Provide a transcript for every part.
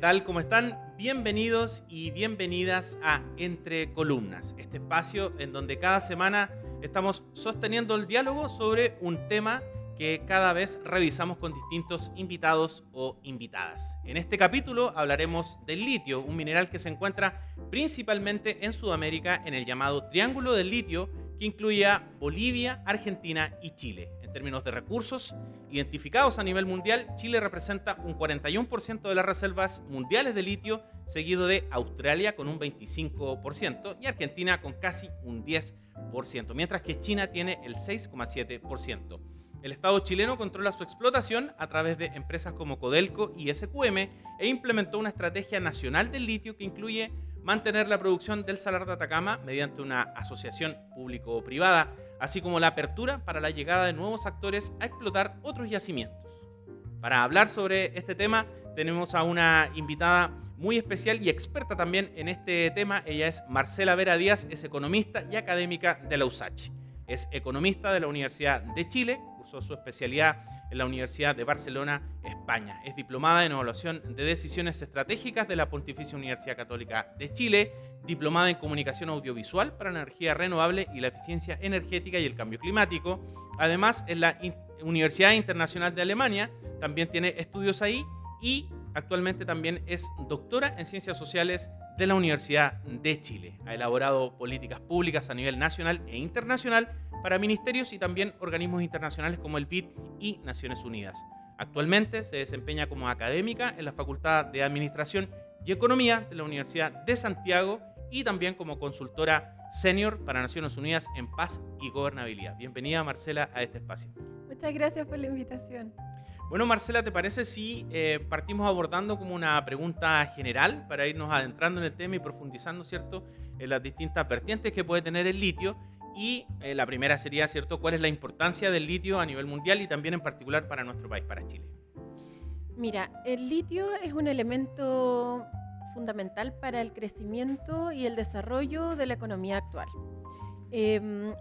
tal? ¿Cómo están? Bienvenidos y bienvenidas a Entre Columnas, este espacio en donde cada semana estamos sosteniendo el diálogo sobre un tema que cada vez revisamos con distintos invitados o invitadas. En este capítulo hablaremos del litio, un mineral que se encuentra principalmente en Sudamérica en el llamado Triángulo del Litio, que incluye a Bolivia, Argentina y Chile. En términos de recursos identificados a nivel mundial, Chile representa un 41% de las reservas mundiales de litio, seguido de Australia con un 25% y Argentina con casi un 10%, mientras que China tiene el 6,7%. El Estado chileno controla su explotación a través de empresas como Codelco y SQM e implementó una estrategia nacional del litio que incluye mantener la producción del Salar de Atacama mediante una asociación público-privada, así como la apertura para la llegada de nuevos actores a explotar otros yacimientos. Para hablar sobre este tema tenemos a una invitada muy especial y experta también en este tema. Ella es Marcela Vera Díaz, es economista y académica de la USACH. Es economista de la Universidad de Chile, cursó su especialidad en la Universidad de Barcelona, España. Es diplomada en evaluación de decisiones estratégicas de la Pontificia Universidad Católica de Chile, diplomada en comunicación audiovisual para la energía renovable y la eficiencia energética y el cambio climático. Además, en la Universidad Internacional de Alemania también tiene estudios ahí y actualmente también es doctora en ciencias sociales de la Universidad de Chile. Ha elaborado políticas públicas a nivel nacional e internacional para ministerios y también organismos internacionales como el BID y Naciones Unidas. Actualmente se desempeña como académica en la Facultad de Administración y Economía de la Universidad de Santiago y también como consultora senior para Naciones Unidas en Paz y Gobernabilidad. Bienvenida, Marcela, a este espacio. Muchas gracias por la invitación. Bueno, Marcela, ¿te parece si partimos abordando como una pregunta general para irnos adentrando en el tema y profundizando, ¿cierto?, en las distintas vertientes que puede tener el litio? Y la primera sería, ¿cierto?, ¿cuál es la importancia del litio a nivel mundial y también en particular para nuestro país, para Chile? Mira, el litio es un elemento fundamental para el crecimiento y el desarrollo de la economía actual.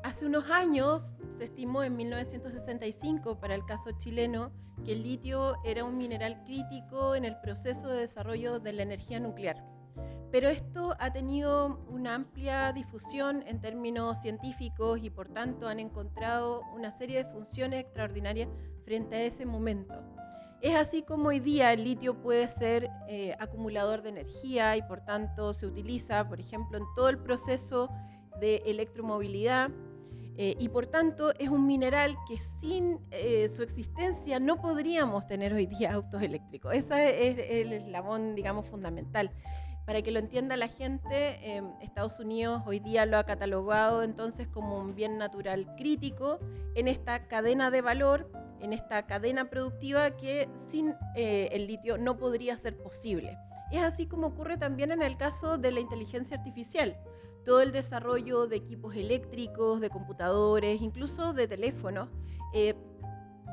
Hace unos años se estimó en 1965 para el caso chileno que el litio era un mineral crítico en el proceso de desarrollo de la energía nuclear. Pero esto ha tenido una amplia difusión en términos científicos y por tanto han encontrado una serie de funciones extraordinarias frente a ese momento. Es así como hoy día el litio puede ser acumulador de energía y por tanto se utiliza, por ejemplo, en todo el proceso de electromovilidad y por tanto es un mineral que sin su existencia no podríamos tener hoy día autos eléctricos. Ese es el eslabón, digamos, fundamental. Para que lo entienda la gente, Estados Unidos hoy día lo ha catalogado entonces como un bien natural crítico en esta cadena de valor, en esta cadena productiva que sin el litio no podría ser posible. Es así como ocurre también en el caso de la inteligencia artificial. Todo el desarrollo de equipos eléctricos, de computadores, incluso de teléfonos,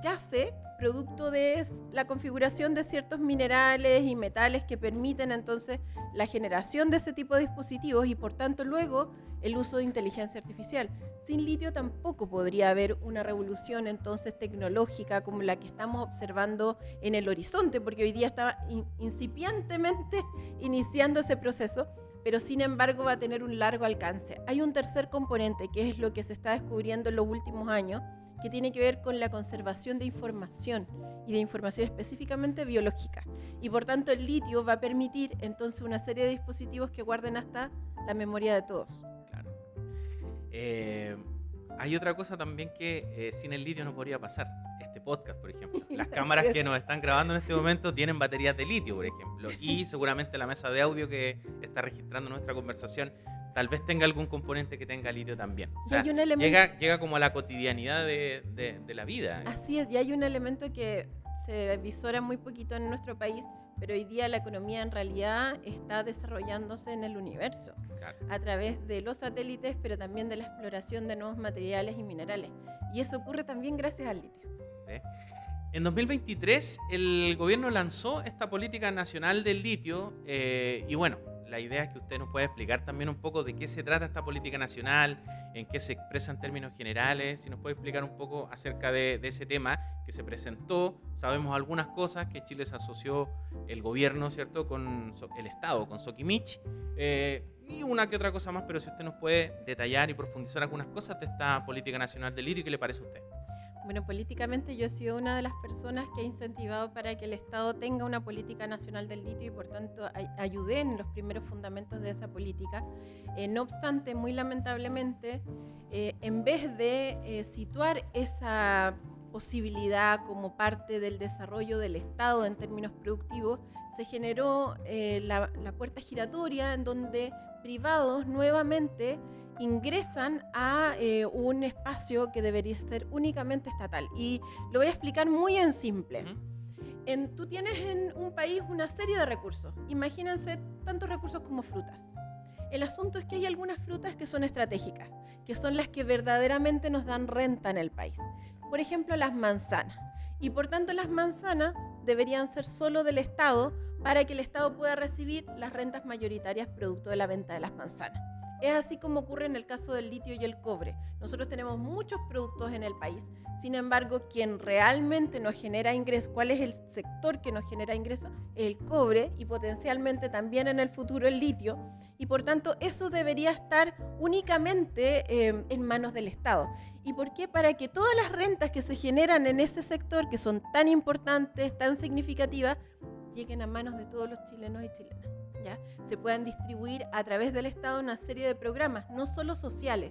yace producto de la configuración de ciertos minerales y metales que permiten entonces la generación de ese tipo de dispositivos y por tanto luego el uso de inteligencia artificial. Sin litio tampoco podría haber una revolución entonces tecnológica como la que estamos observando en el horizonte, porque hoy día está incipientemente iniciando ese proceso, pero sin embargo va a tener un largo alcance. Hay un tercer componente que es lo que se está descubriendo en los últimos años, que tiene que ver con la conservación de información y de información específicamente biológica. Y por tanto el litio va a permitir entonces una serie de dispositivos que guarden hasta la memoria de todos. Claro. Hay otra cosa también que sin el litio no podría pasar. Este podcast, por ejemplo. Las cámaras que nos están grabando en este momento tienen baterías de litio, por ejemplo. Y seguramente la mesa de audio que está registrando nuestra conversación tal vez tenga algún componente que tenga litio también. O sea, llega como a la cotidianidad de la vida. Así es, y hay un elemento que se visora muy poquito en nuestro país, pero hoy día la economía en realidad está desarrollándose en el universo, claro, a través de los satélites, pero también de la exploración de nuevos materiales y minerales. Y eso ocurre también gracias al litio. ¿Sí? En 2023 el gobierno lanzó esta política nacional del litio y bueno, la idea es que usted nos pueda explicar también un poco de qué se trata esta política nacional, en qué se expresa en términos generales, si nos puede explicar un poco acerca de ese tema que se presentó. Sabemos algunas cosas, que Chile se asoció el gobierno, ¿cierto?, con el Estado, con Sokimich, y una que otra cosa más, pero si usted nos puede detallar y profundizar algunas cosas de esta política nacional del litio, ¿qué le parece a usted? Bueno, políticamente yo he sido una de las personas que ha incentivado para que el Estado tenga una política nacional del litio y por tanto ayudé en los primeros fundamentos de esa política. No obstante, muy lamentablemente, en vez de situar esa posibilidad como parte del desarrollo del Estado en términos productivos, se generó la puerta giratoria en donde privados nuevamente ingresan a un espacio que debería ser únicamente estatal. Y lo voy a explicar muy en simple. Tú tienes en un país una serie de recursos. Imagínense tantos recursos como frutas. El asunto es que hay algunas frutas que son estratégicas, que son las que verdaderamente nos dan renta en el país. Por ejemplo, las manzanas. Y por tanto, las manzanas deberían ser solo del Estado para que el Estado pueda recibir las rentas mayoritarias producto de la venta de las manzanas. Es así como ocurre en el caso del litio y el cobre. Nosotros tenemos muchos productos en el país, sin embargo, quien realmente nos genera ingresos, ¿cuál es el sector que nos genera ingresos? El cobre y potencialmente también en el futuro el litio. Y por tanto, eso debería estar únicamente en manos del Estado. ¿Y por qué? Para que todas las rentas que se generan en ese sector, que son tan importantes, tan significativas, lleguen a manos de todos los chilenos y chilenas. ¿Ya? Se puedan distribuir a través del Estado una serie de programas, no solo sociales,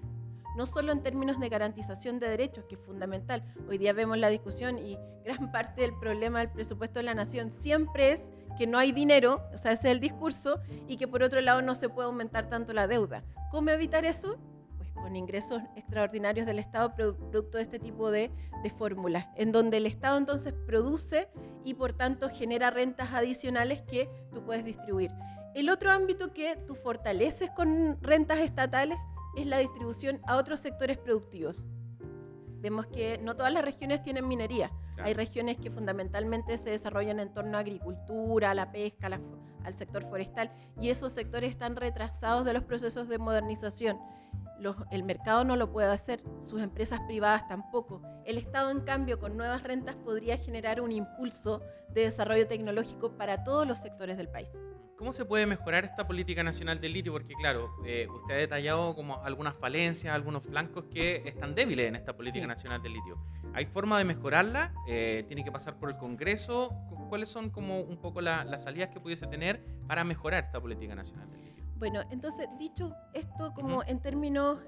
no solo en términos de garantización de derechos, que es fundamental. Hoy día vemos la discusión y gran parte del problema del presupuesto de la nación siempre es que no hay dinero, o sea, ese es el discurso, y que por otro lado no se puede aumentar tanto la deuda. ¿Cómo evitar eso? Pues con ingresos extraordinarios del Estado producto de este tipo de fórmulas, en donde el Estado entonces produce y por tanto genera rentas adicionales que tú puedes distribuir. El otro ámbito que tú fortaleces con rentas estatales es la distribución a otros sectores productivos. Vemos que no todas las regiones tienen minería. Claro. Hay regiones que fundamentalmente se desarrollan en torno a agricultura, a la pesca, al sector forestal, y esos sectores están retrasados de los procesos de modernización. El mercado no lo puede hacer, sus empresas privadas tampoco. El Estado, en cambio, con nuevas rentas podría generar un impulso de desarrollo tecnológico para todos los sectores del país. ¿Cómo se puede mejorar esta política nacional del litio? Porque claro, usted ha detallado como algunas falencias, algunos flancos que están débiles en esta política nacional del litio. ¿Hay forma de mejorarla? ¿Tiene que pasar por el Congreso? ¿Cuáles son como un poco las salidas que pudiese tener para mejorar esta política nacional del litio? Bueno, entonces, dicho esto como en términos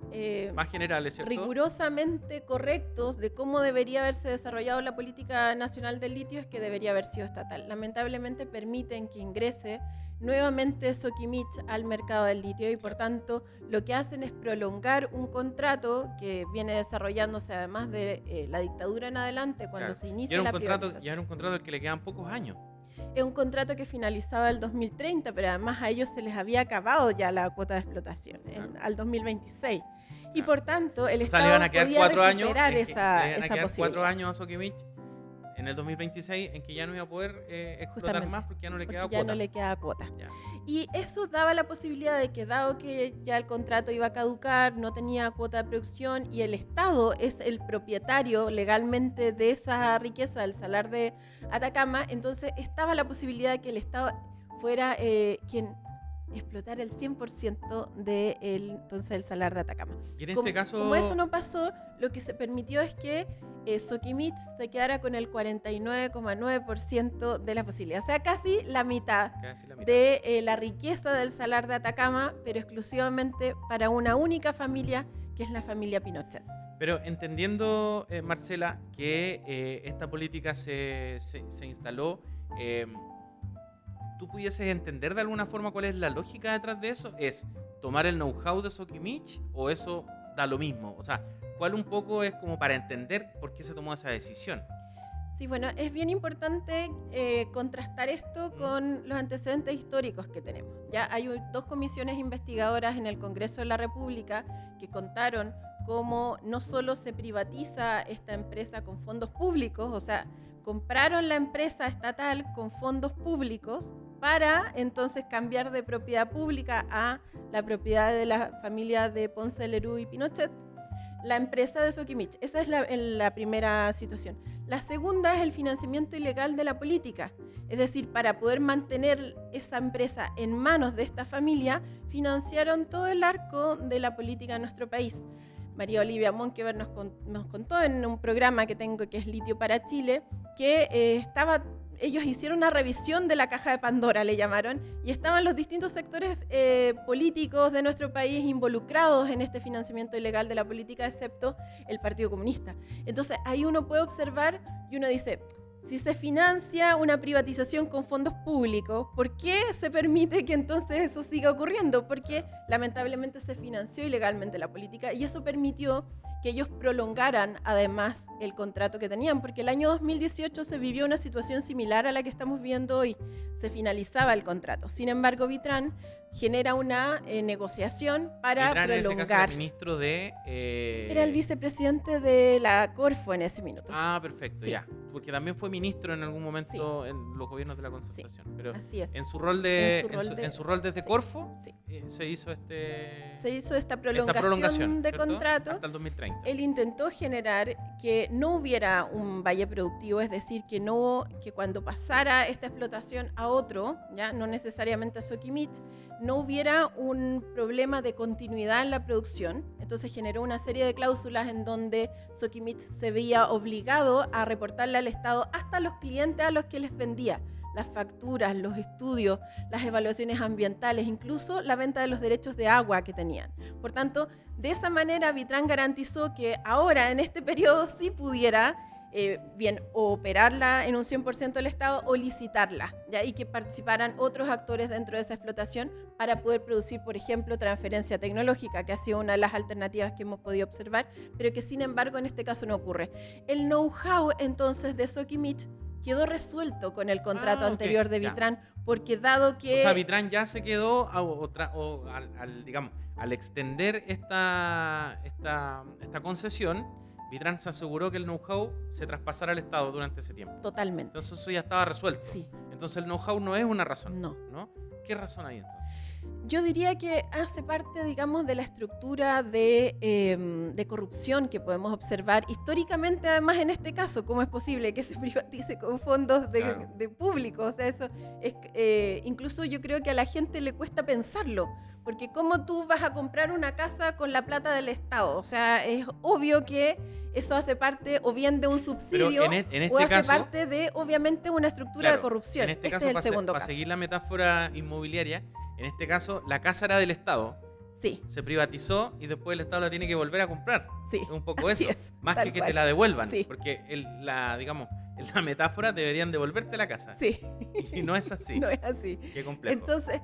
más generales, ¿cierto?, rigurosamente correctos de cómo debería haberse desarrollado la política nacional del litio, es que debería haber sido estatal. Lamentablemente permiten que ingrese nuevamente Sokimich al mercado del litio y por tanto lo que hacen es prolongar un contrato que viene desarrollándose además de la dictadura en adelante cuando se inicia la privatización. Ya era un contrato al que le quedan pocos años. Es un contrato que finalizaba el 2030, pero además a ellos se les había acabado ya la cuota de explotación al 2026. Y por tanto, el Estado le van a quedar podía 4 años, esa le van a quedar posibilidad. 4 años a Sokimich en el 2026 en que ya no iba a poder explotar más porque ya no le queda cuota. Ya no le queda cuota. Y eso daba la posibilidad de que, dado que ya el contrato iba a caducar, no tenía cuota de producción y el Estado es el propietario legalmente de esa riqueza del salar de Atacama, entonces estaba la posibilidad de que el Estado fuera quien explotara el 100% del salar de Atacama. Y en este caso, como eso no pasó, lo que se permitió es que Sokimich se quedara con el 49,9% de la posibilidad, o sea, casi la mitad de la riqueza del salar de Atacama, pero exclusivamente para una única familia, que es la familia Pinochet. Pero entendiendo, Marcela, que esta política se instaló, ¿tú pudieses entender de alguna forma cuál es la lógica detrás de eso? ¿Es tomar el know-how de Sokimich o eso da lo mismo? O sea, ¿cuál un poco es como para entender por qué se tomó esa decisión? Sí, bueno, es bien importante contrastar esto con los antecedentes históricos que tenemos. Ya hay 2 comisiones investigadoras en el Congreso de la República que contaron cómo no solo se privatiza esta empresa con fondos públicos, o sea, compraron la empresa estatal con fondos públicos, para entonces cambiar de propiedad pública a la propiedad de la familia de Ponce, Lerú y Pinochet, la empresa de Soquimich. Esa es la primera situación. La segunda es el financiamiento ilegal de la política. Es decir, para poder mantener esa empresa en manos de esta familia, financiaron todo el arco de la política en nuestro país. María Olivia Monkever nos contó en un programa que tengo que es Litio para Chile, que ellos hicieron una revisión de la caja de Pandora, le llamaron, y estaban los distintos sectores políticos de nuestro país involucrados en este financiamiento ilegal de la política, excepto el Partido Comunista. Entonces, ahí uno puede observar y uno dice, si se financia una privatización con fondos públicos, ¿por qué se permite que entonces eso siga ocurriendo? Porque lamentablemente se financió ilegalmente la política y eso permitió que ellos prolongaran además el contrato que tenían, porque el año 2018 se vivió una situación similar a la que estamos viendo hoy. Se finalizaba el contrato. Sin embargo, Vitrán genera una negociación para Vitrán, prolongar. en ese caso, era ministro de... Era el vicepresidente de la Corfo en ese minuto. Ah, perfecto, Sí. ya. Porque también fue ministro en algún momento en los gobiernos de la Concertación. Sí, Pero así es. en su rol desde sí, Corfo, sí. se hizo Se hizo esta prolongación de ¿cierto? contrato. Hasta el 2030. Él intentó generar que no hubiera un valle productivo, es decir, que cuando pasara esta explotación a otro, ya no necesariamente a Soquimich, no hubiera un problema de continuidad en la producción. Entonces generó una serie de cláusulas en donde Soquimich se veía obligado a reportarle al Estado hasta los clientes a los que les vendía las facturas, los estudios, las evaluaciones ambientales, incluso la venta de los derechos de agua que tenían. Por tanto, de esa manera Vitrán garantizó que ahora en este periodo sí pudiera bien o operarla en un 100% el Estado o licitarla, ¿ya? Y que participaran otros actores dentro de esa explotación para poder producir, por ejemplo, transferencia tecnológica, que ha sido una de las alternativas que hemos podido observar, pero que sin embargo en este caso no ocurre. El know-how entonces de Soquimich quedó resuelto con el contrato anterior de Vitrán, porque dado que... O sea, Vitrán ya se quedó al extender esta concesión, Vitrán se aseguró que el know-how se traspasara al Estado durante ese tiempo. Totalmente. Entonces eso ya estaba resuelto. Sí. Entonces el know-how no es una razón. No. ¿Qué razón hay entonces? Yo diría que hace parte, digamos, de la estructura de corrupción que podemos observar históricamente, además en este caso. ¿Cómo es posible que se privatice con fondos de público? O sea, eso es, incluso yo creo que a la gente le cuesta pensarlo, porque ¿cómo tú vas a comprar una casa con la plata del Estado? O sea, es obvio que eso hace parte o bien de un subsidio en este o hace caso, parte de, obviamente, una estructura de corrupción. En este Este caso, es el segundo para caso. seguir la metáfora inmobiliaria, en este caso, la casa era del Estado. Sí. Se privatizó y después el Estado la tiene que volver a comprar. Sí, es un poco así eso. es, Más tal que cual. te la devuelvan. Sí. Porque en la metáfora deberían devolverte la casa. Sí. Y no es así. No es así. Qué complejo. Entonces,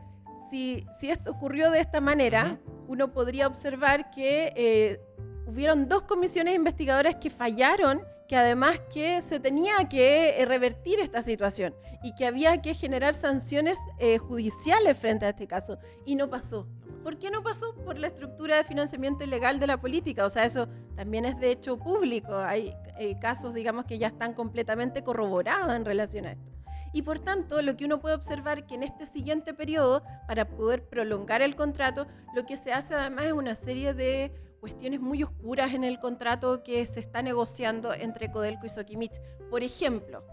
si esto ocurrió de esta manera, uno podría observar que hubieron 2 comisiones investigadoras que fallaron, que además que se tenía que revertir esta situación y que había que generar sanciones judiciales frente a este caso. Y no pasó. ¿Por qué no pasó? Por la estructura de financiamiento ilegal de la política. O sea, eso también es de hecho público. Hay casos, digamos, que ya están completamente corroborados en relación a esto. Y por tanto, lo que uno puede observar que en este siguiente periodo, para poder prolongar el contrato, lo que se hace además es una serie de cuestiones muy oscuras en el contrato que se está negociando entre Codelco y Soquimich. Por ejemplo,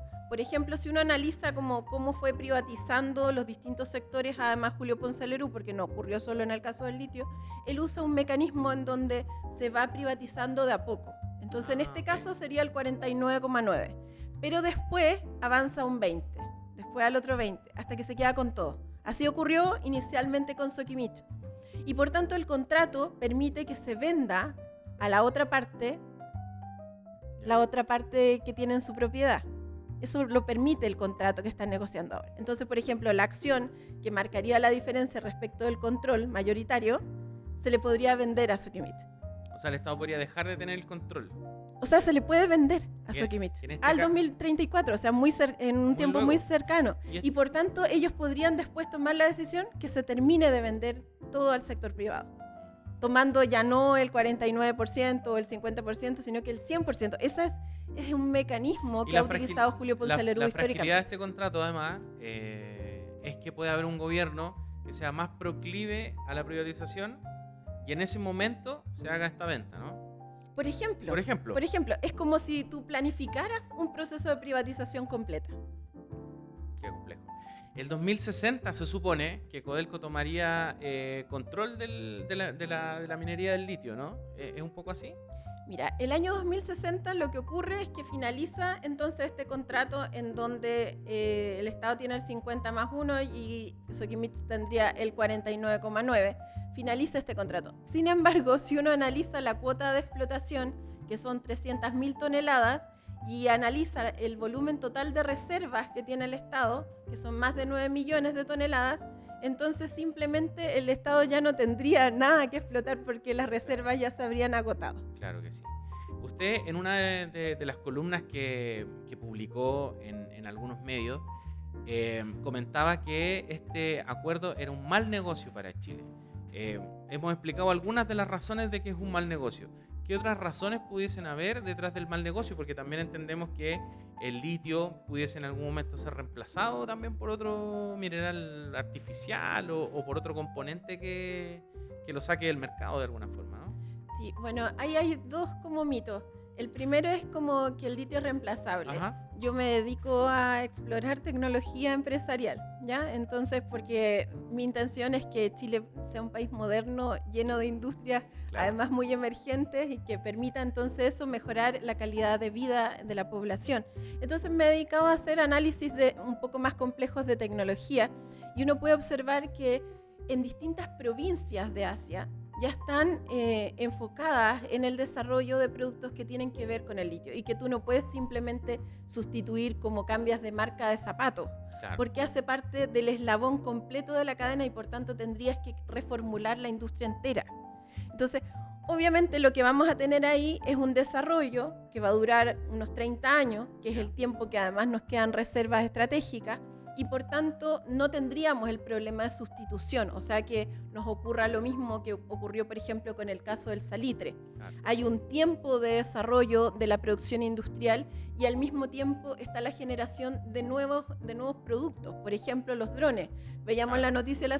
si uno analiza cómo fue privatizando los distintos sectores, además Julio Ponce Lerú, porque no ocurrió solo en el caso del litio, él usa un mecanismo en donde se va privatizando de a poco. Entonces, en este caso sería el 49,9%, pero después avanza un 20%, después al otro 20%, hasta que se queda con todo. Así ocurrió inicialmente con Soquimich. Y por tanto el contrato permite que se venda a la otra parte que tiene en su propiedad. Eso lo permite el contrato que están negociando ahora. Entonces, por ejemplo, la acción que marcaría la diferencia respecto del control mayoritario se le podría vender a Soquimich. O sea, el Estado podría dejar de tener el control. O sea, se le puede vender a Bien, Soquimich al 2034, o sea, en un tiempo luego. muy cercano. Y Y por tanto, ellos podrían después tomar la decisión que se termine de vender todo al sector privado, tomando ya no el 49% o el 50%, sino que el 100%. Ese es un mecanismo que ha utilizado Julio Ponce Lerú La fragilidad de históricamente. este contrato, además, es que puede haber un gobierno que sea más proclive a la privatización y en ese momento se haga esta venta, ¿no? Por ejemplo, es como si tú planificaras un proceso de privatización completa. Qué complejo. El 2060 se supone que Codelco tomaría control de la minería del litio, ¿no? ¿Es un poco así? Mira, el año 2060 lo que ocurre es que finaliza entonces este contrato en donde el Estado tiene el 50+1 y Sokimich tendría el 49,9. Finaliza este contrato. Sin embargo, si uno analiza la cuota de explotación, que son 300.000 toneladas, y analiza el volumen total de reservas que tiene el Estado, que son más de 9 millones de toneladas, entonces simplemente el Estado ya no tendría nada que explotar porque las reservas ya se habrían agotado. Claro que sí. Usted en una de las columnas que publicó en algunos medios comentaba que este acuerdo era un mal negocio para Chile. Hemos explicado algunas de las razones de que es un mal negocio. ¿Qué otras razones pudiesen haber detrás del mal negocio? Porque también entendemos que el litio pudiese en algún momento ser reemplazado también por otro mineral artificial o por otro componente que lo saque del mercado de alguna forma, ¿no? Sí, bueno, ahí hay dos como mitos. El primero es como que el litio es reemplazable. Ajá. Yo me dedico a explorar tecnología empresarial, ¿ya? Entonces, porque mi intención es que Chile sea un país moderno, lleno de industrias, Claro. además muy emergentes, y que permita entonces eso mejorar la calidad de vida de la población. Entonces me he dedicado a hacer análisis un poco más complejos de tecnología, y uno puede observar que en distintas provincias de Asia ya están enfocadas en el desarrollo de productos que tienen que ver con el litio y que tú no puedes simplemente sustituir como cambias de marca de zapatos, Claro. porque hace parte del eslabón completo de la cadena y por tanto tendrías que reformular la industria entera. Entonces, obviamente lo que vamos a tener ahí es un desarrollo que va a durar unos 30 años, que es el tiempo que además nos quedan reservas estratégicas, y por tanto no tendríamos el problema de sustitución, o sea que nos ocurra lo mismo que ocurrió por ejemplo con el caso del salitre. Claro. Hay un tiempo de desarrollo de la producción industrial y al mismo tiempo está la generación de nuevos productos, por ejemplo los drones. Veíamos la noticia la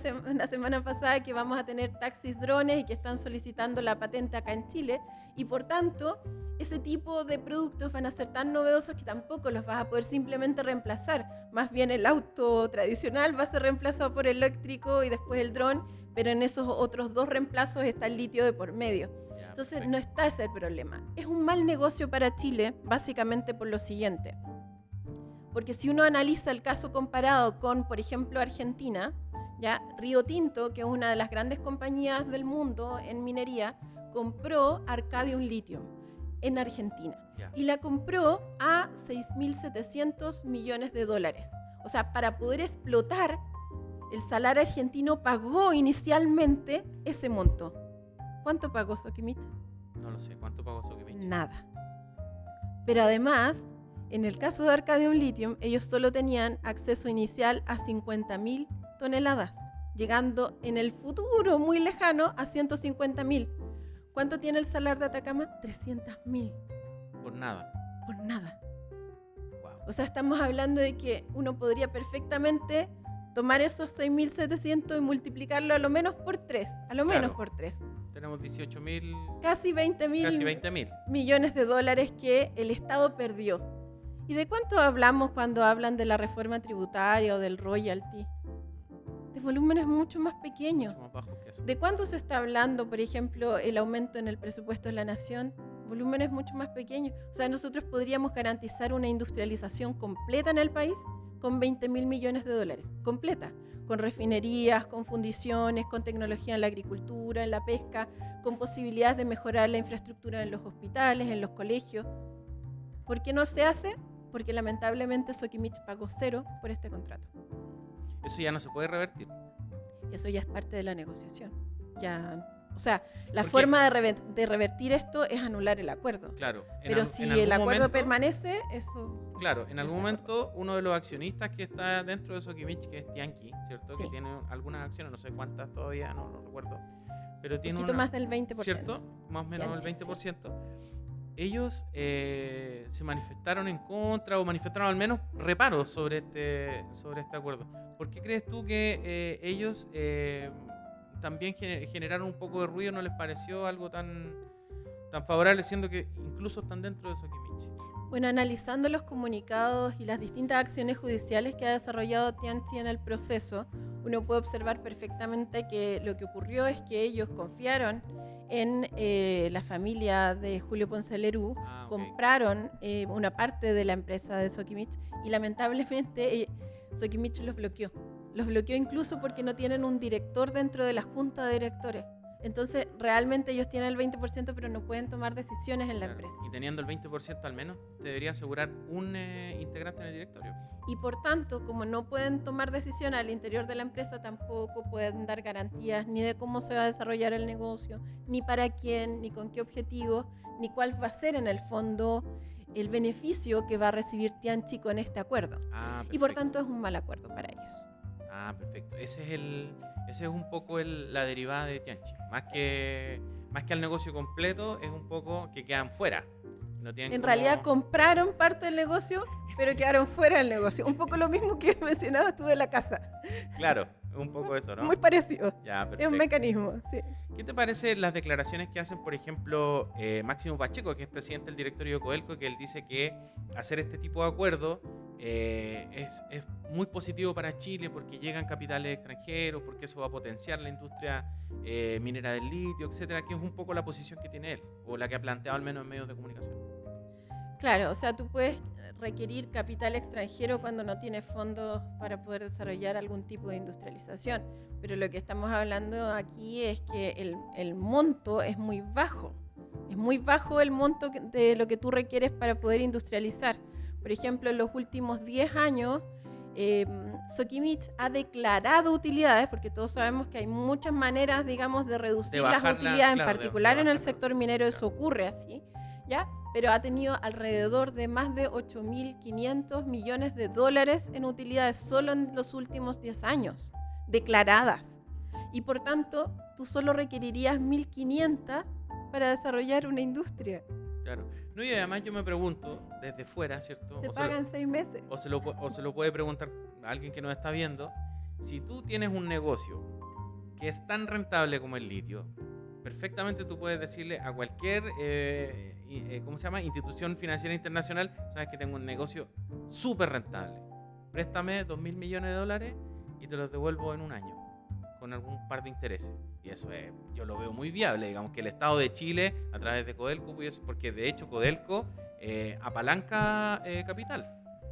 semana pasada que vamos a tener taxis drones y que están solicitando la patente acá en Chile y por tanto ese tipo de productos van a ser tan novedosos que tampoco los vas a poder simplemente reemplazar. Más bien el auto tradicional va a ser reemplazado por el eléctrico y después el dron, pero en esos otros dos reemplazos está el litio de por medio. Ya, Entonces perfecto. no está ese problema. Es un mal negocio para Chile, básicamente por lo siguiente. Porque si uno analiza el caso comparado con, por ejemplo, Argentina, ya Río Tinto, que es una de las grandes compañías del mundo en minería, compró Arcadium Lithium en Argentina. Ya. Y la compró a $6.700 millones. O sea, para poder explotar, el Salar argentino pagó inicialmente ese monto. ¿Cuánto pagó Sokimich? No lo sé. ¿Cuánto pagó Sokimich? Nada. Pero además, en el caso de Arcadium Lithium, ellos solo tenían acceso inicial a 50.000 toneladas, llegando en el futuro muy lejano a 150.000. ¿Cuánto tiene el Salar de Atacama? 300.000. Por nada. Por nada. Wow. O sea, estamos hablando de que uno podría perfectamente tomar esos 6.700 y multiplicarlo a lo menos por 3. A lo menos Claro. por 3. Tenemos 18.000, Casi 20.000 casi 20.000. millones de dólares que el Estado perdió. ¿Y de cuánto hablamos cuando hablan de la reforma tributaria o del royalty? De volúmenes mucho más pequeños. Mucho más bajo que eso. ¿De cuánto se está hablando, por ejemplo, el aumento en el presupuesto de la nación? Volúmenes mucho más pequeños. O sea, nosotros podríamos garantizar una industrialización completa en el país con 20.000 millones de dólares. Completa. Con refinerías, con fundiciones, con tecnología en la agricultura, en la pesca, con posibilidades de mejorar la infraestructura en los hospitales, en los colegios. ¿Por qué no se hace? Porque lamentablemente Sokimich pagó 0 por este contrato. Eso ya no se puede revertir. Eso ya es parte de la negociación. Ya, o sea, la Porque- forma de revertir esto es anular el acuerdo. Claro. Pero si en el algún acuerdo momento- permanece, eso... Claro, en algún ese momento uno de los accionistas que está dentro de Sokimich, que es Tianqi, ¿cierto? Sí. Que tiene algunas acciones, no sé cuántas todavía, no lo recuerdo. Pero Un tiene poquito una, más del 20%. ¿cierto? Más o menos Tianqi, el 20%. ellos se manifestaron en contra o manifestaron al menos reparos sobre este acuerdo. ¿Por qué crees tú que ellos también generaron un poco de ruido? ¿No les pareció algo tan favorable, siendo que incluso están dentro de Sokimich? Bueno, analizando los comunicados y las distintas acciones judiciales que ha desarrollado Tianqi en el proceso, uno puede observar perfectamente que lo que ocurrió es que ellos confiaron en la familia de Julio Ponce Lerú, Ok. compraron una parte de la empresa de Sokimich y lamentablemente Sokimich los bloqueó. Los bloqueó incluso porque no tienen un director dentro de la junta de directores. Entonces, realmente ellos tienen el 20%, pero no pueden tomar decisiones en la Claro. empresa. Y teniendo el 20% al menos, te debería asegurar un integrante en el directorio. Y por tanto, como no pueden tomar decisiones al interior de la empresa, tampoco pueden dar garantías ni de cómo se va a desarrollar el negocio, ni para quién, ni con qué objetivos, ni cuál va a ser en el fondo el beneficio que va a recibir Tianqi con este acuerdo. Y por tanto es un mal acuerdo para ellos. Perfecto. Ese es un poco la derivada de Tianqi. Más que al negocio completo, es un poco que quedan fuera. No tienen En como- realidad compraron parte del negocio, pero quedaron fuera del negocio. Un poco lo mismo que mencionabas tú de la casa. Claro, un poco eso, ¿no? Muy parecido. Ya, Es un perfecto. mecanismo, sí. ¿Qué te parece las declaraciones que hacen, por ejemplo, Máximo Pacheco, que es presidente del directorio de Codelco, que él dice que hacer este tipo de acuerdo es muy positivo para Chile porque llegan capitales extranjeros, porque eso va a potenciar la industria minera del litio, etcétera, que es un poco la posición que tiene él, o la que ha planteado al menos en medios de comunicación? Claro, o sea, tú puedes requerir capital extranjero cuando no tienes fondos para poder desarrollar algún tipo de industrialización, pero lo que estamos hablando aquí es que el monto es muy bajo. Es muy bajo el monto de lo que tú requieres para poder industrializar. Por ejemplo, en los últimos 10 años, Sokimich ha declarado utilidades, porque todos sabemos que hay muchas maneras, digamos, de reducir las bajarla, utilidades, claro, en particular de en el bajarla. sector minero eso Claro. ocurre así, ¿ya? Pero ha tenido alrededor de más de 8.500 millones de dólares en utilidades solo en los últimos 10 años, declaradas. Y por tanto, tú solo requerirías 1.500 para desarrollar una industria. Claro. No, y además yo me pregunto, desde fuera, ¿cierto? Se O paga en 6 meses. se lo puede preguntar a alguien que nos está viendo. Si tú tienes un negocio que es tan rentable como el litio, perfectamente tú puedes decirle a cualquier ¿cómo se llama? Institución financiera internacional: sabes que tengo un negocio súper rentable, préstame 2.000 millones de dólares y te los devuelvo en un año con algún par de intereses. Y eso yo lo veo muy viable, digamos, que el Estado de Chile a través de Codelco porque de hecho Codelco apalanca capital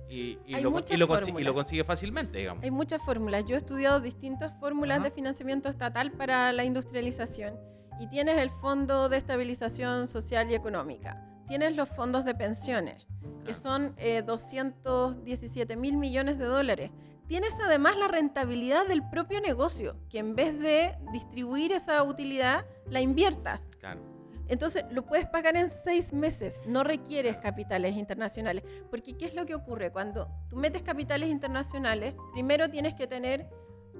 y Hay lo muchas consigue fórmulas. fácilmente, digamos. Hay muchas fórmulas. Yo he estudiado distintas fórmulas Ajá. de financiamiento estatal para la industrialización. Y tienes el Fondo de Estabilización Social y Económica. Tienes los fondos de pensiones, que Claro. son 217.000 millones de dólares. Tienes además la rentabilidad del propio negocio, que en vez de distribuir esa utilidad, la inviertas. Claro. Entonces, lo puedes pagar en 6 meses, no requieres capitales internacionales. Porque, ¿qué es lo que ocurre? Cuando tú metes capitales internacionales, primero tienes que tener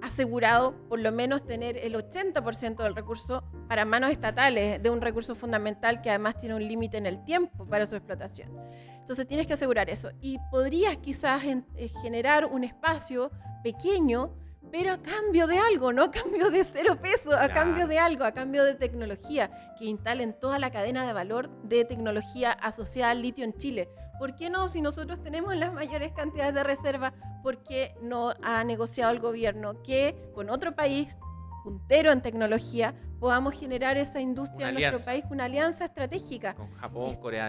asegurado, por lo menos tener el 80% del recurso para manos estatales, de un recurso fundamental que además tiene un límite en el tiempo para su explotación. Entonces, tienes que asegurar eso. Y podrías quizás generar un espacio pequeño, pero a cambio de algo, no a cambio de 0 pesos, a Claro. cambio de algo, a cambio de tecnología, que instalen toda la cadena de valor de tecnología asociada al litio en Chile. ¿Por qué no? Si nosotros tenemos las mayores cantidades de reserva, ¿por qué no ha negociado el gobierno que con otro país puntero en tecnología podamos generar esa industria en nuestro país, una alianza estratégica? Con Japón, Corea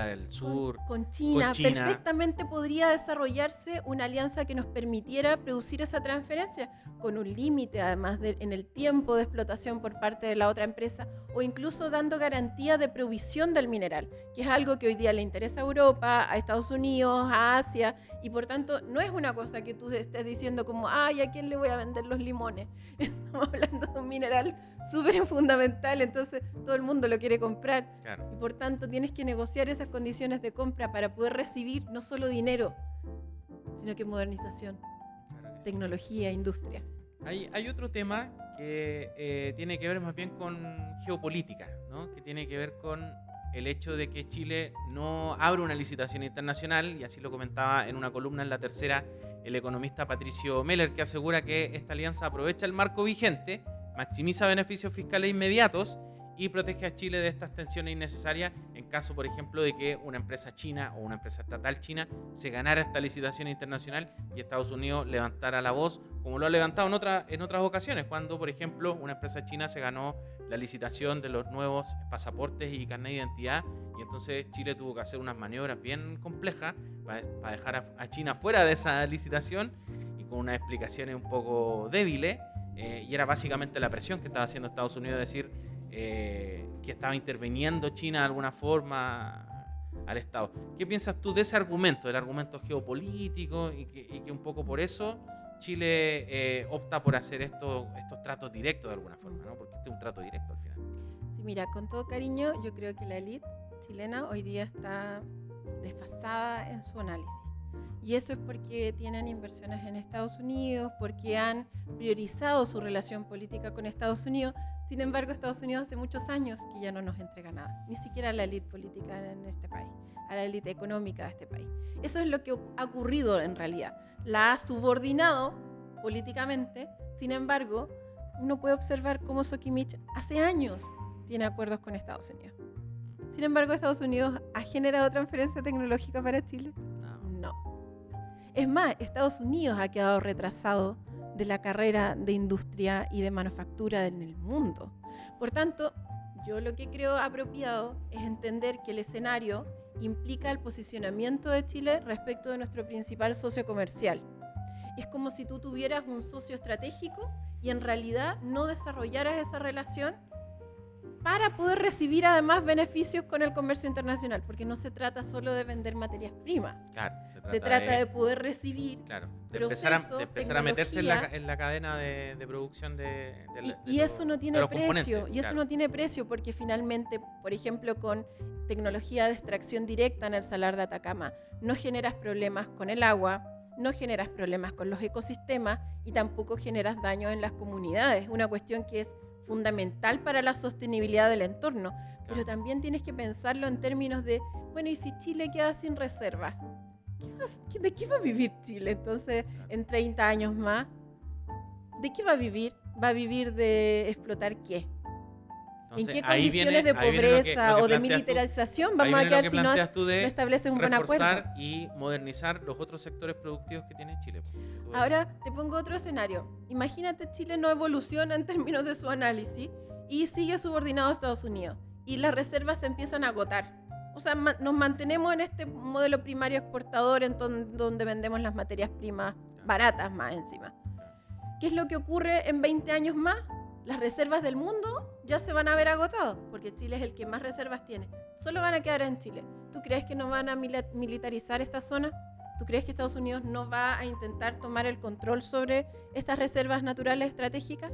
del Sur, con China, con China. perfectamente podría desarrollarse una alianza que nos permitiera producir esa transferencia con un límite además en el tiempo de explotación por parte de la otra empresa, o incluso dando garantía de provisión del mineral, que es algo que hoy día le interesa a Europa, a Estados Unidos, a Asia, y por tanto no es una cosa que tú estés diciendo como, ay, ¿a quién le voy a vender los limones? Estamos hablando de un mineral súper fundamental, entonces todo el mundo lo quiere comprar. Claro. Y por tanto tienes que negociar esas condiciones de compra para poder recibir no solo dinero, sino que modernización, Claro que sí. tecnología, industria. Hay otro tema que tiene que ver más bien con geopolítica, ¿no? Que tiene que ver con el hecho de que Chile no abre una licitación internacional, y así lo comentaba en una columna en La Tercera el economista Patricio Meller, que asegura que esta alianza aprovecha el marco vigente, maximiza beneficios fiscales inmediatos y protege a Chile de estas tensiones innecesarias en caso, por ejemplo, de que una empresa china o una empresa estatal china se ganara esta licitación internacional y Estados Unidos levantara la voz, como lo ha levantado en otras ocasiones, cuando, por ejemplo, una empresa china se ganó la licitación de los nuevos pasaportes y carnet de identidad, y entonces Chile tuvo que hacer unas maniobras bien complejas para dejar a China fuera de esa licitación, y con unas explicaciones un poco débiles, y era básicamente la presión que estaba haciendo Estados Unidos, de decir que estaba interviniendo China de alguna forma al Estado. ¿Qué piensas tú de ese argumento, del argumento geopolítico, y que un poco por eso Chile opta por hacer estos tratos directos de alguna forma, ¿no? Porque este es un trato directo al final. Sí, mira, con todo cariño, yo creo que la élite chilena hoy día está desfasada en su análisis. Y eso es porque tienen inversiones en Estados Unidos, porque han priorizado su relación política con Estados Unidos. Sin embargo, Estados Unidos hace muchos años que ya no nos entrega nada, ni siquiera a la élite política en este país, a la élite económica de este país. Eso es lo que ha ocurrido en realidad. La ha subordinado políticamente. Sin embargo, uno puede observar cómo Sokimich hace años tiene acuerdos con Estados Unidos. Sin embargo, Estados Unidos ha generado transferencia tecnológica para Chile. No. Es más, Estados Unidos ha quedado retrasado de la carrera de industria y de manufactura en el mundo. Por tanto, yo lo que creo apropiado es entender que el escenario implica el posicionamiento de Chile respecto de nuestro principal socio comercial. Es como si tú tuvieras un socio estratégico y en realidad no desarrollaras esa relación para poder recibir además beneficios con el comercio internacional, porque no se trata solo de vender materias primas. Claro, se trata de poder recibir, claro, de procesos, empezar a meterse en la cadena de producción y eso no tiene precio, y eso claro. no tiene precio, porque finalmente, por ejemplo, con tecnología de extracción directa en el Salar de Atacama, no generas problemas con el agua, no generas problemas con los ecosistemas y tampoco generas daño en las comunidades. Una cuestión que es fundamental para la sostenibilidad del entorno, pero también tienes que pensarlo en términos de, bueno, ¿y si Chile queda sin reservas? ¿De qué va a vivir Chile entonces en 30 años más? ¿De qué va a vivir? ¿Va a vivir de explotar qué? Entonces, ¿en qué condiciones de pobreza o de militarización vamos a quedar si no establecen un buen acuerdo? Reforzar y modernizar los otros sectores productivos que tiene Chile. Ahora te pongo otro escenario. Imagínate, Chile no evoluciona en términos de su análisis y sigue subordinado a Estados Unidos y las reservas se empiezan a agotar. O sea, nos mantenemos en este modelo primario exportador donde vendemos las materias primas baratas más encima. ¿Qué es lo que ocurre en 20 años más? Las reservas del mundo ya se van a ver agotadas, porque Chile es el que más reservas tiene. Solo van a quedar en Chile. ¿Tú crees que no van a militarizar esta zona? ¿Tú crees que Estados Unidos no va a intentar tomar el control sobre estas reservas naturales estratégicas?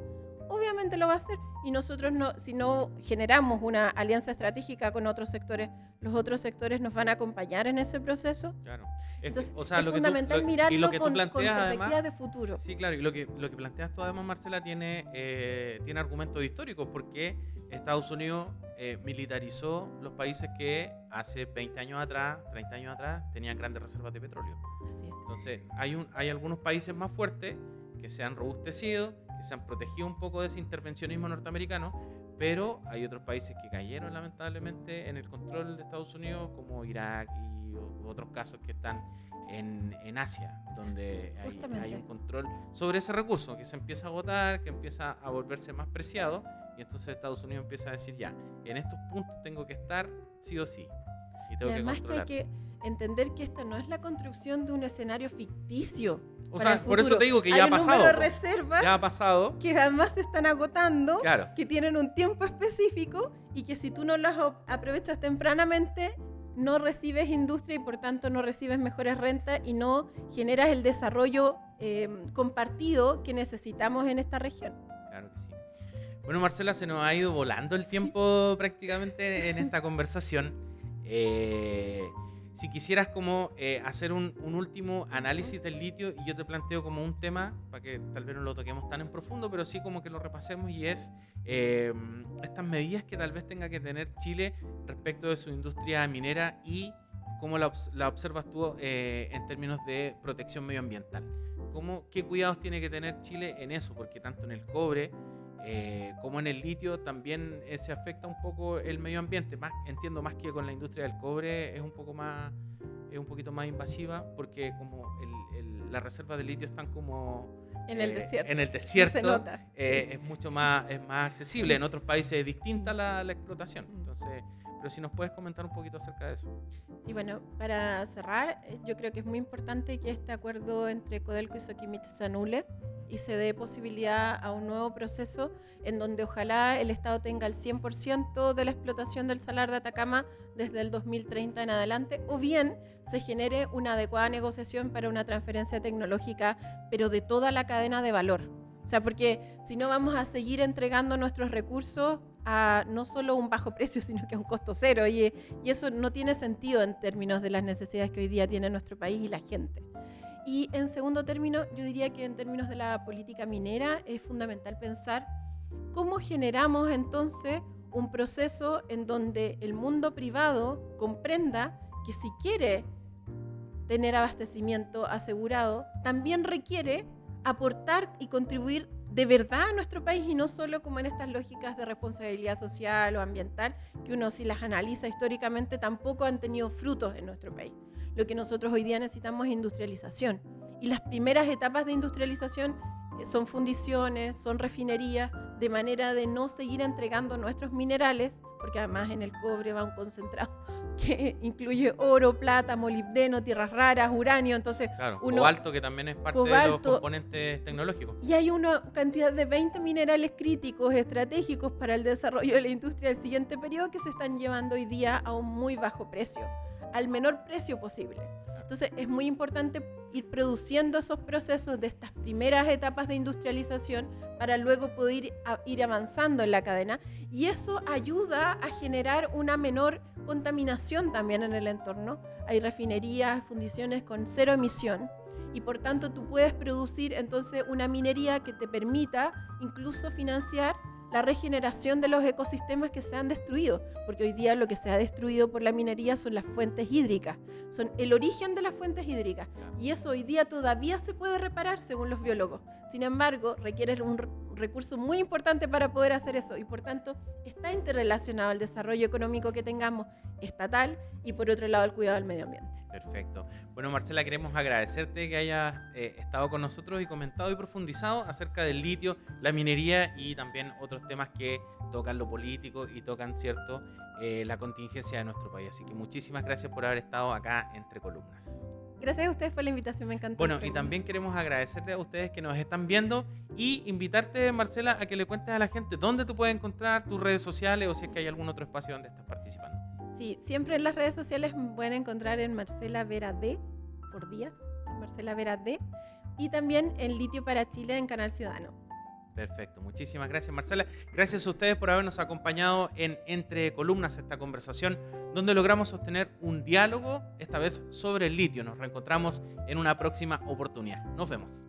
Obviamente lo va a hacer. Y nosotros, si no generamos una alianza estratégica con otros sectores, los otros sectores nos van a acompañar en ese proceso. Claro. Entonces, es fundamental mirarlo con perspectivas además, de futuro. Sí, claro. Y lo que planteas tú además, Marcela, tiene argumentos históricos, porque Estados Unidos militarizó los países que hace 20 años atrás, 30 años atrás, tenían grandes reservas de petróleo. Así es. Entonces, hay algunos países más fuertes que se han robustecido, que se han protegido un poco de ese intervencionismo norteamericano, pero hay otros países que cayeron lamentablemente en el control de Estados Unidos, como Irak y otros casos que están en Asia, donde hay un control sobre ese recurso que se empieza a agotar, que empieza a volverse más preciado, y entonces Estados Unidos empieza a decir, ya, en estos puntos tengo que estar sí o sí, y tengo además que controlar. que hay que entender que esta no es la construcción de un escenario ficticio. O sea, por eso te digo que ya ha pasado. Hay un número de reservas ya ha pasado, que además se están agotando, claro, que tienen un tiempo específico y que si tú no las aprovechas tempranamente, no recibes industria y por tanto no recibes mejores rentas y no generas el desarrollo compartido que necesitamos en esta región. Claro que sí. Bueno, Marcela, se nos ha ido volando el tiempo prácticamente en esta conversación. Si quisieras como hacer un último análisis del litio, y yo te planteo como un tema, para que tal vez no lo toquemos tan en profundo, pero sí como que lo repasemos, y es estas medidas que tal vez tenga que tener Chile respecto de su industria minera y cómo la observas tú en términos de protección medioambiental. ¿Qué cuidados tiene que tener Chile en eso? Porque tanto en el cobre como en el litio también se afecta un poco el medio ambiente. Entiendo más que con la industria del cobre es un poquito más invasiva, porque como las reservas de litio están como en el desierto. En el desierto no se nota. Sí. Es mucho más accesible. En otros países es distinta la explotación. Entonces, pero si nos puedes comentar un poquito acerca de eso. Sí, bueno, para cerrar, yo creo que es muy importante que este acuerdo entre Codelco y Soquimich se anule y se dé posibilidad a un nuevo proceso en donde ojalá el Estado tenga el 100% de la explotación del Salar de Atacama desde el 2030 en adelante, o bien se genere una adecuada negociación para una transferencia tecnológica, pero de toda la cadena de valor. O sea, porque si no vamos a seguir entregando nuestros recursos a no solo un bajo precio, sino que a un costo cero, y eso no tiene sentido en términos de las necesidades que hoy día tiene nuestro país y la gente. Y en segundo término, yo diría que en términos de la política minera es fundamental pensar cómo generamos entonces un proceso en donde el mundo privado comprenda que si quiere tener abastecimiento asegurado, también requiere aportar y contribuir de verdad a nuestro país, y no solo como en estas lógicas de responsabilidad social o ambiental, que uno si las analiza históricamente tampoco han tenido frutos en nuestro país. Lo que nosotros hoy día necesitamos es industrialización. Y las primeras etapas de industrialización son fundiciones, son refinerías, de manera de no seguir entregando nuestros minerales, porque además en el cobre va un concentrado que incluye oro, plata, molibdeno, tierras raras, uranio. Entonces, claro, cobalto, que también es parte de los componentes tecnológicos. Y hay una cantidad de 20 minerales críticos, estratégicos para el desarrollo de la industria del siguiente periodo, que se están llevando hoy día a un muy bajo precio, al menor precio posible. Entonces es muy importante ir produciendo esos procesos de estas primeras etapas de industrialización para luego poder ir avanzando en la cadena, y eso ayuda a generar una menor contaminación también en el entorno. Hay refinerías, fundiciones con cero emisión, y por tanto tú puedes producir entonces una minería que te permita incluso financiar la regeneración de los ecosistemas que se han destruido, porque hoy día lo que se ha destruido por la minería son las fuentes hídricas, son el origen de las fuentes hídricas, y eso hoy día todavía se puede reparar según los biólogos. Sin embargo, requiere un recurso muy importante para poder hacer eso, y por tanto está interrelacionado el desarrollo económico que tengamos estatal y por otro lado el cuidado del medio ambiente. Perfecto. Bueno, Marcela, queremos agradecerte que hayas estado con nosotros y comentado y profundizado acerca del litio, la minería y también otros temas que tocan lo político y tocan, ¿cierto?, la contingencia de nuestro país. Así que muchísimas gracias por haber estado acá entre columnas. Gracias a ustedes por la invitación, me encantó. Bueno, y también queremos agradecerle a ustedes que nos están viendo y invitarte, Marcela, a que le cuentes a la gente dónde tú puedes encontrar tus redes sociales o si es que hay algún otro espacio donde estás participando. Sí, siempre en las redes sociales me pueden encontrar en Marcela Vera D, por días, Marcela Vera D, y también en Litio para Chile en Canal Ciudadano. Perfecto, muchísimas gracias, Marcela. Gracias a ustedes por habernos acompañado en Entre Columnas, esta conversación donde logramos sostener un diálogo, esta vez sobre el litio. Nos reencontramos en una próxima oportunidad. Nos vemos.